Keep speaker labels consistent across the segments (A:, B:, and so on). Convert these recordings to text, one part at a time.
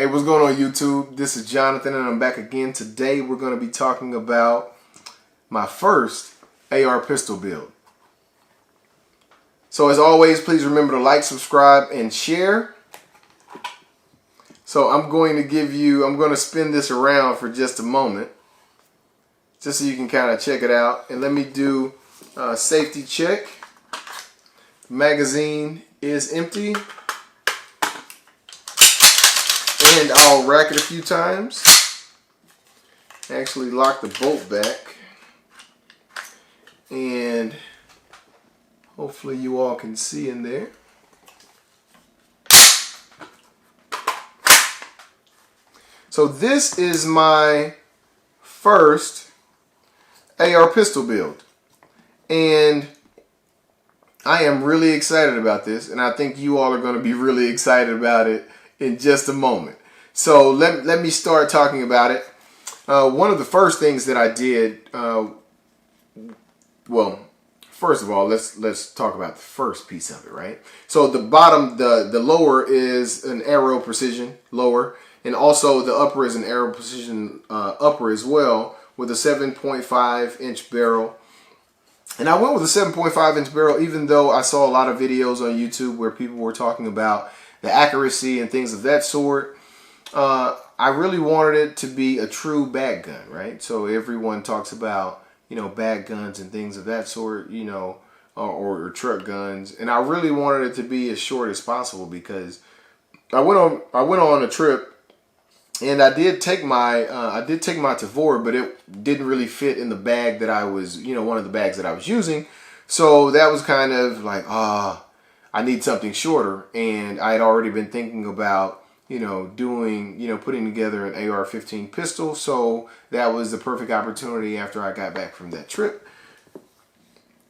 A: Hey, what's going on YouTube? This is Jonathan and I'm back again. Today we're going to be talking about my first AR pistol build. So as always, please remember to like, subscribe, and share. So I'm going to spin this around for just a moment, just so you can kind of check it out. And let me do a safety check. Magazine is empty. And I'll rack it a few times. Actually lock the bolt back. And hopefully you all can see in there. So this is my first AR pistol build. And I am really excited about this. And I think you all are going to be really excited about it in just a moment. So let me start talking about it. One of the first things that I did, well, first of all, let's talk about the first piece of it, right? So the bottom, the lower is an Aero Precision lower, and also the upper is an Aero Precision upper as well, with a 7.5 inch barrel. And I went with a 7.5 inch barrel, even though I saw a lot of videos on YouTube where people were talking about the accuracy and things of that sort. I really wanted it to be a true bag gun, right? So everyone talks about, you know, bag guns and things of that sort, you know, or truck guns, and I really wanted it to be as short as possible because I went on a trip and I did take my Tavor, but it didn't really fit in the bag that I was, you know, one of the bags that I was using. So that was kind of like, I need something shorter, and I had already been thinking about, you know, putting together an AR-15 pistol. So that was the perfect opportunity after I got back from that trip.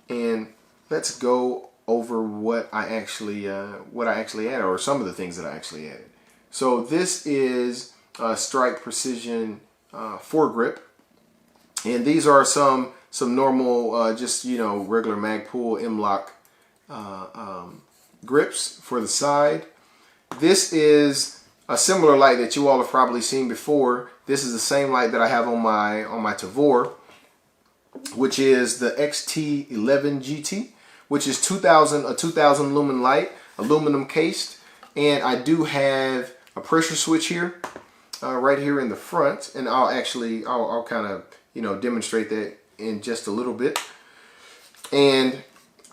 A: And let's go over what I actually added, or some of the things that I actually added. So this is Strike Precision foregrip, and these are some normal, just, you know, regular Magpul M-Lock grips for the side. This is a similar light that you all have probably seen before. This is the same light that I have on my Tavor, which is the XT11 GT, which is a 2000 lumen light, aluminum cased, and I do have a pressure switch here, right here in the front, and I'll kind of, you know, demonstrate that in just a little bit. And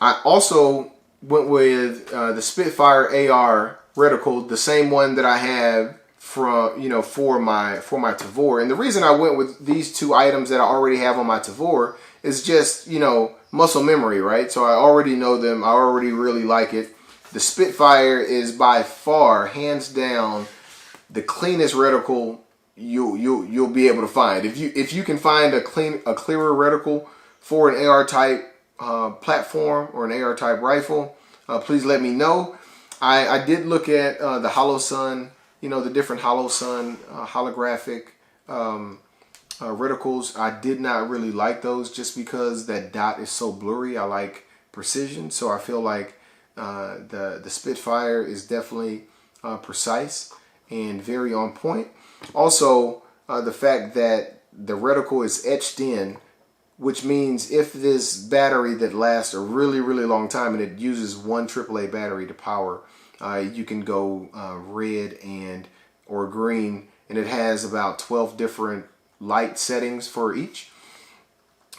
A: I also went with the Spitfire AR reticle, the same one that I have from, you know, for my Tavor. And the reason I went with these two items that I already have on my Tavor is just, you know, muscle memory, right? So I already know them. I already really like it. The Spitfire is by far, hands down, the cleanest reticle you'll be able to find. If you can find a clearer reticle for an AR type platform or an AR type rifle, please let me know. I did look at the Holosun, you know, the different Holosun holographic reticles. I did not really like those just because that dot is so blurry. I like precision, so I feel like the Spitfire is definitely precise and very on point. Also, the fact that the reticle is etched in, which means if this battery that lasts a really, really long time and it uses one AAA battery to power, you can go red or green, and it has about 12 different light settings for each.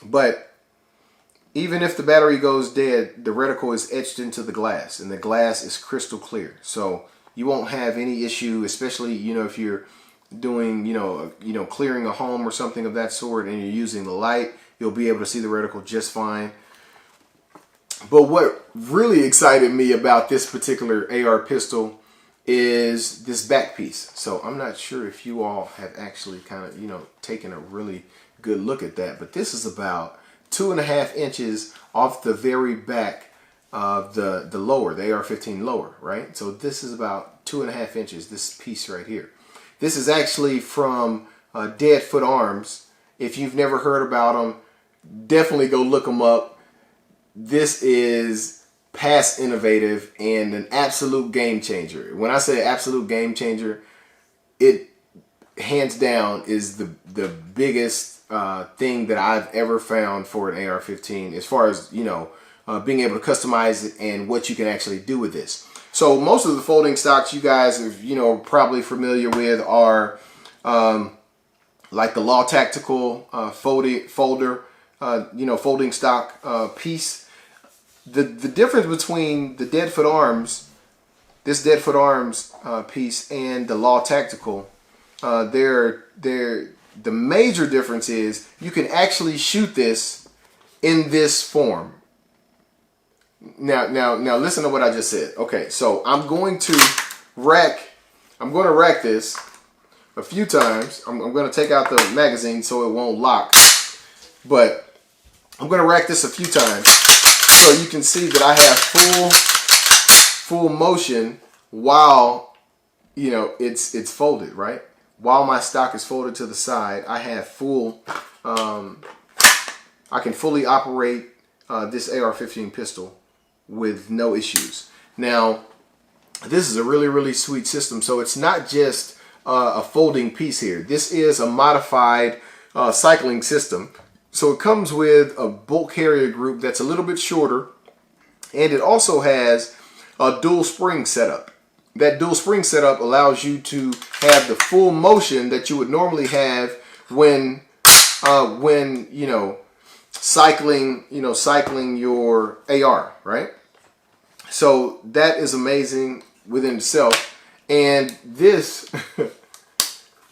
A: But even if the battery goes dead, the reticle is etched into the glass, and the glass is crystal clear. So you won't have any issue, especially, you know, if you're doing, you know, clearing a home or something of that sort, and you're using the light, you'll be able to see the reticle just fine. But what really excited me about this particular AR pistol is this back piece. So I'm not sure if you all have actually kind of, you know, taken a really good look at that, but this is about 2.5 inches off the very back of the lower, the AR-15 lower, right? So this is about 2.5 inches, this piece right here. This is actually from Dead Foot Arms. If you've never heard about them, definitely go look them up. This is past innovative and an absolute game changer. When I say absolute game changer, it hands down is the biggest thing that I've ever found for an AR-15 as far as, you know, being able to customize it and what you can actually do with this. So most of the folding stocks you guys are, you know, probably familiar with are like the Law Tactical folder, you know, folding stock piece. The difference between the Deadfoot Arms, this Deadfoot Arms piece, and the Law Tactical, the major difference is you can actually shoot this in this form. Now listen to what I just said. Okay, so I'm going to rack this a few times. I'm going to take out the magazine so it won't lock, but I'm going to rack this a few times so you can see that I have full motion while, you know, it's folded, right? While my stock is folded to the side, I have full, I can fully operate this AR-15 pistol with no issues. Now, this is a really sweet system. So it's not just a folding piece here. This is a modified cycling system. So it comes with a bolt carrier group that's a little bit shorter, and it also has a dual spring setup. That dual spring setup allows you to have the full motion that you would normally have when you know, cycling your AR, right? So that is amazing within itself. And this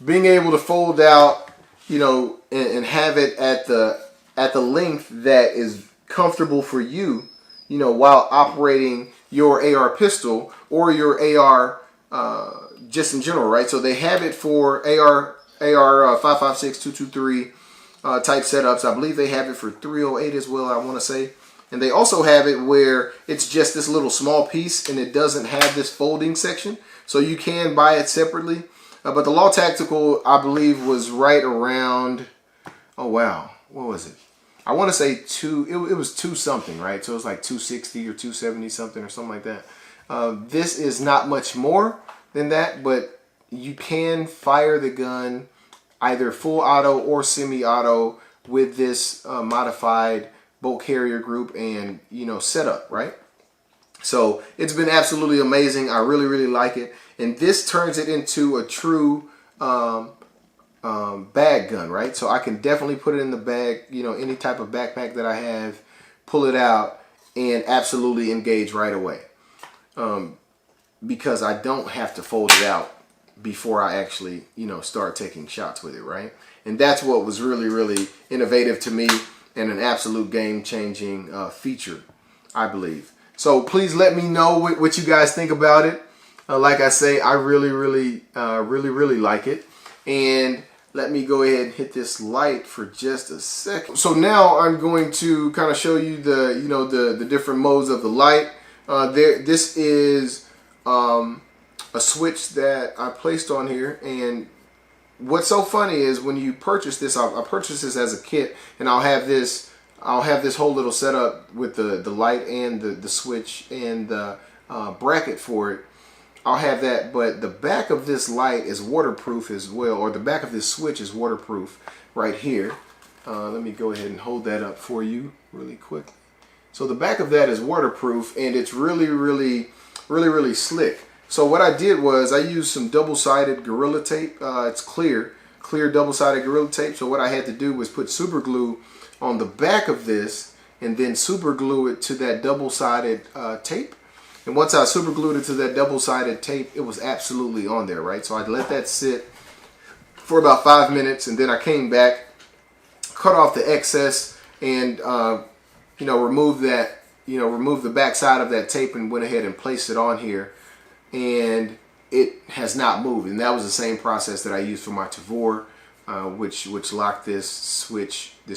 A: being able to fold out, you know, and have it at the length that is comfortable for you, you know, while operating your AR pistol or your AR just in general, right? So they have it for AR 5.56, 223 type setups. I believe they have it for 308 as well, I want to say. And they also have it where it's just this little small piece and it doesn't have this folding section. So you can buy it separately. But the Law Tactical, I believe, was right around, oh wow, what was it? I want to say it was 2 something, right? So it was like 260 or 270 something or something like that. This is not much more than that, but you can fire the gun either full auto or semi-auto with this modified bolt carrier group and, you know, setup, right? So it's been absolutely amazing. I really like it, and this turns it into a true bag gun, right? So I can definitely put it in the bag, you know, any type of backpack that I have, pull it out and absolutely engage right away, because I don't have to fold it out before I actually, you know, start taking shots with it, right? And that's what was really innovative to me and an absolute game-changing feature, I believe. So please let me know what you guys think about it. Like I say, I really like it. And let me go ahead and hit this light for just a second. So now I'm going to kind of show you the different modes of the light. This is a switch that I placed on here, and what's so funny is when you purchase this, I purchased this as a kit, and I'll have this whole little setup with the light and the switch and the bracket for it. I'll have that, but the back of this light is waterproof as well, or the back of this switch is waterproof right here. Let me go ahead and hold that up for you really quick. So the back of that is waterproof, and it's really slick. So what I did was I used some double-sided Gorilla Tape. It's clear double-sided Gorilla Tape. So what I had to do was put super glue on the back of this and then super glue it to that double-sided tape. And once I super glued it to that double-sided tape, it was absolutely on there, right? So I let that sit for about 5 minutes, and then I came back, cut off the excess, and remove the back side of that tape, and went ahead and placed it on here. And it has not moved, and that was the same process that I used for my Tavor, which locked this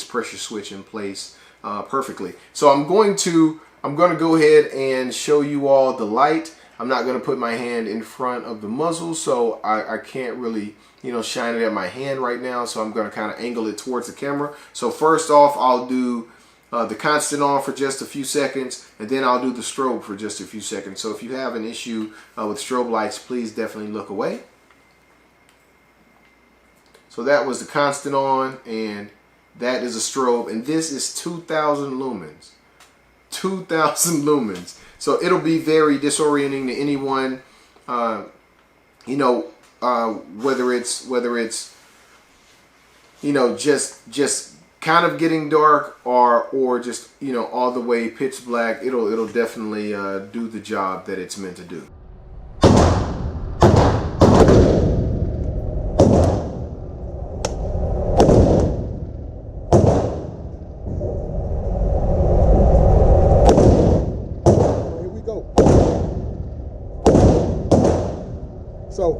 A: pressure switch in place perfectly. So I'm going to go ahead and show you all the light. I'm not going to put my hand in front of the muzzle, so I can't really, you know, shine it at my hand right now. So I'm going to kind of angle it towards the camera. So first off, I'll do the constant on for just a few seconds, and then I'll do the strobe for just a few seconds. So if you have an issue with strobe lights, please definitely look away. So that was the constant on, and that is a strobe, and this is 2,000 lumens. 2,000 lumens. So it'll be very disorienting to anyone, you know, whether it's you know, just kind of getting dark, or just, you know, all the way pitch black. It'll definitely do the job that it's meant to do.
B: So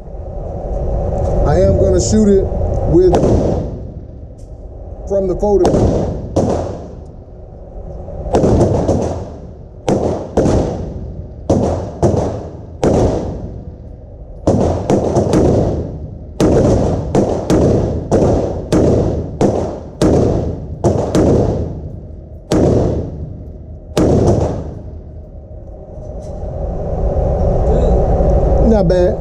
B: I am going to shoot it with from the photograph. Not bad.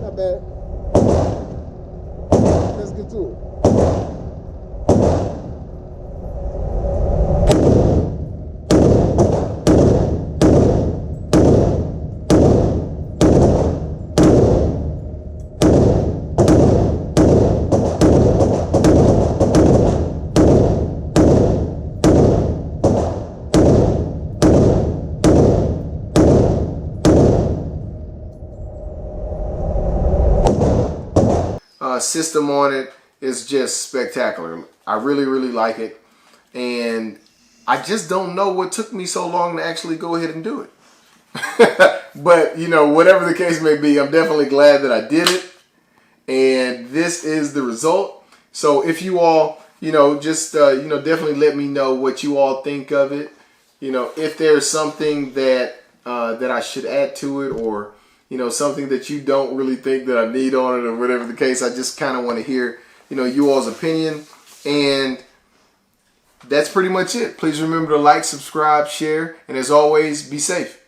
B: Not bad. Let's get to it.
A: System on it is just spectacular. I really like it, and I just don't know what took me so long to actually go ahead and do it. But you know, whatever the case may be, I'm definitely glad that I did it, and this is the result. So if you all, you know, just you know, definitely let me know what you all think of it. You know, if there's something that that I should add to it, or you know, something that you don't really think that I need on it, or whatever the case. I just kind of want to hear, you know, you all's opinion. And that's pretty much it. Please remember to like, subscribe, share, and as always, be safe.